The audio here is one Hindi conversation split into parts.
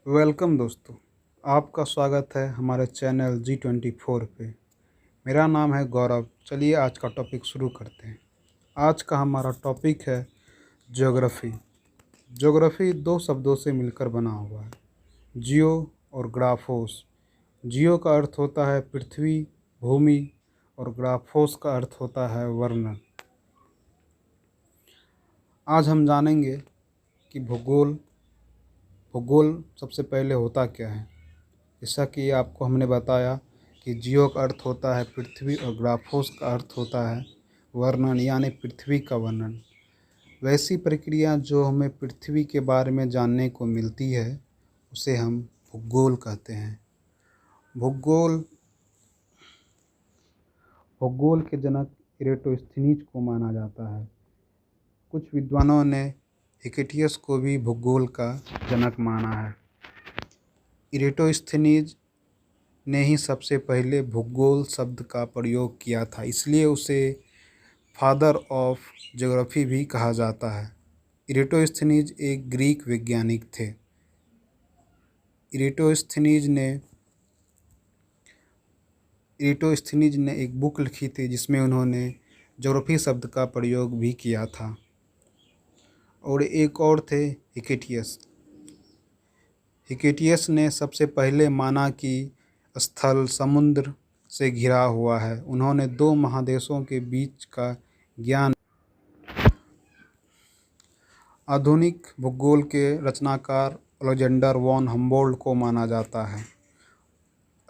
वेलकम दोस्तों। आपका स्वागत है हमारे चैनल G24 पे। मेरा नाम है गौरव। चलिए आज का टॉपिक शुरू करते हैं। आज का हमारा टॉपिक है ज्योग्राफी। ज्योग्राफी दो शब्दों से मिलकर बना हुआ है, जियो और ग्राफोस। जियो का अर्थ होता है पृथ्वी, भूमि, और ग्राफोस का अर्थ होता है वर्णन। आज हम जानेंगे कि भूगोल सबसे पहले होता क्या है। जैसा कि आपको हमने बताया कि जियो का अर्थ होता है पृथ्वी और ग्राफोस का अर्थ होता है वर्णन, यानी पृथ्वी का वर्णन। वैसी प्रक्रिया जो हमें पृथ्वी के बारे में जानने को मिलती है उसे हम भूगोल कहते हैं। भूगोल भूगोल के जनक इरेटोस्थनीज को माना जाता है। कुछ विद्वानों ने हिकेटियस को भी भूगोल का जनक माना है। इरेटोस्थनीज ने ही सबसे पहले भूगोल शब्द का प्रयोग किया था, इसलिए उसे फादर ऑफ ज्योग्राफी भी कहा जाता है। इरेटोस्थनीज एक ग्रीक वैज्ञानिक थे। इरेटोस्थनीज ने एक बुक लिखी थी जिसमें उन्होंने ज्योग्राफी शब्द का प्रयोग भी किया था। और एक और थे हिकेटियस। हिकेटियस ने सबसे पहले माना कि स्थल समुद्र से घिरा हुआ है। उन्होंने दो महादेशों के बीच का ज्ञान। आधुनिक भूगोल के रचनाकार अलेक्जेंडर वॉन हम्बोल्ट को माना जाता है।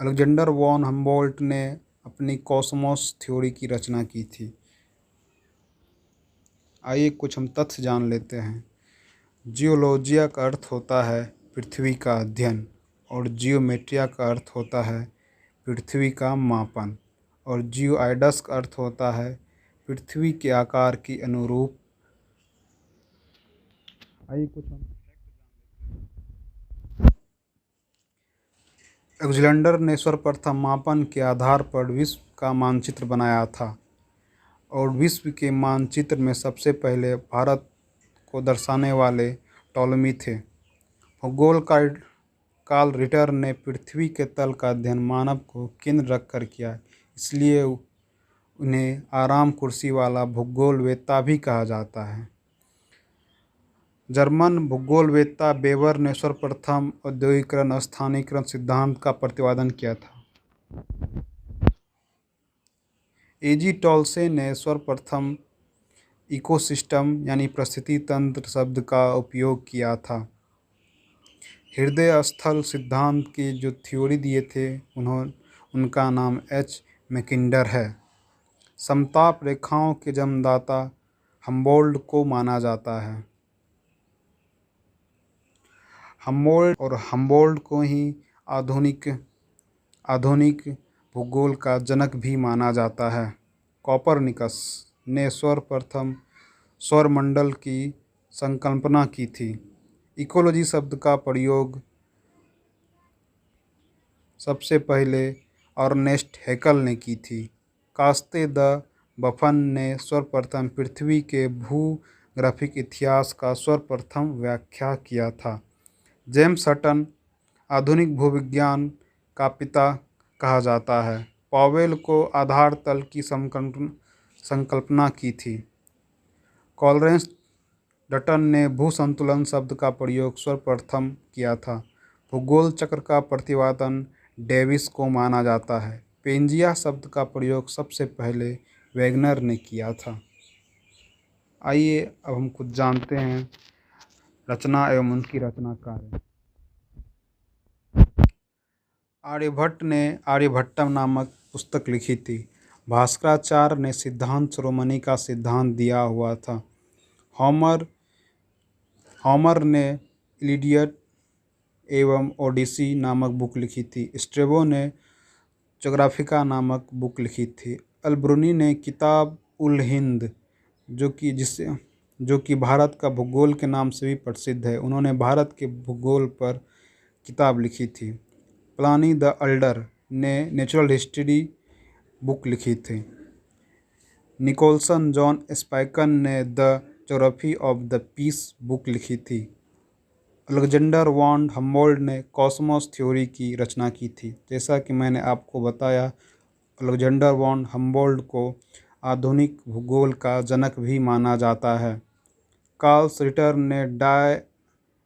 अलेक्जेंडर वॉन हम्बोल्ट ने अपनी कॉस्मोस थ्योरी की रचना की थी। आइए कुछ हम तथ्य जान लेते हैं। जियोलॉजिया का अर्थ होता है पृथ्वी का अध्ययन, और जियोमेट्रिया का अर्थ होता है पृथ्वी का मापन, और जियोआइडस का अर्थ होता है पृथ्वी के आकार के अनुरूप। आइए कुछ हम अलेक्जेंडर ने सर्वप्रथम मापन के आधार पर विश्व का मानचित्र बनाया था, और विश्व के मानचित्र में सबसे पहले भारत को दर्शाने वाले टॉलमी थे। भूगोल का कार्ल रिटर ने पृथ्वी के तल का अध्ययन मानव को केंद्र रखकर किया, इसलिए उन्हें आराम कुर्सी वाला भूगोलवेत्ता भी कहा जाता है। जर्मन भूगोलवेत्ता वेबर ने सर्वप्रथम औद्योगिकरण स्थानीयकरण सिद्धांत का प्रतिपादन किया था। एजी टॉलसे ने सर्वप्रथम इकोसिस्टम यानी परिस्थिति तंत्र शब्द का उपयोग किया था। हृदय स्थल सिद्धांत की जो थ्योरी दिए थे उनका नाम एच मैकिंडर है। समताप रेखाओं के जन्मदाता हम्बोल्ट को माना जाता है। हम्बोल्ट को ही आधुनिक भूगोल का जनक भी माना जाता है। कोपरनिकस ने सर्वप्रथम सौरमंडल की संकल्पना की थी। इकोलॉजी शब्द का प्रयोग सबसे पहले अर्नेस्ट हैकल ने की थी। कास्ते द बफन ने सर्वप्रथम पृथ्वी के भूग्राफिक इतिहास का सर्वप्रथम व्याख्या किया था। जेम्स हटन आधुनिक भूविज्ञान का पिता कहा जाता है। पॉवेल को आधार तल की संकल्पना की थी। कॉलरेंस डटन ने भूसंतुलन शब्द का प्रयोग सर्वप्रथम किया था। भूगोल चक्र का प्रतिपादन डेविस को माना जाता है। पेंजिया शब्द का प्रयोग सबसे पहले वैगनर ने किया था। आइए अब हम कुछ जानते हैं रचना एवं उनकी रचना कार्य। आर्यभट्ट ने आर्यभट्टम नामक पुस्तक लिखी थी। भास्कराचार्य ने सिद्धांत शिरोमणि का सिद्धांत दिया हुआ था। होमर ने इलियड एवं ओडिसी नामक बुक लिखी थी। स्ट्रेबो ने ज्योग्राफिका नामक बुक लिखी थी। अलब्रूनी ने किताब उल हिंद जो कि भारत का भूगोल के नाम से भी प्रसिद्ध है, उन्होंने भारत के भूगोल पर किताब लिखी थी। प्लानी द एल्डर ने नेचुरल हिस्ट्री बुक लिखी थी। निकोलसन जॉन स्पाइकन ने the geography of the peace book लिखी थी। अलेक्जेंडर वॉन हम्बोल्ट ने कॉस्मोस थ्योरी की रचना की थी। जैसा कि मैंने आपको बताया, अलेक्जेंडर वॉन हम्बोल्ट को आधुनिक भूगोल का जनक भी माना जाता है। कार्ल रिटर ने डाय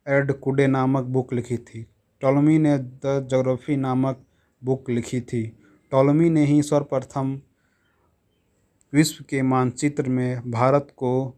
एड कुडे नामक बुक लिखी थी। टॉलमी ने द ज्योग्राफी नामक बुक लिखी थी। टॉलमी ने ही सर्वप्रथम विश्व के मानचित्र में भारत को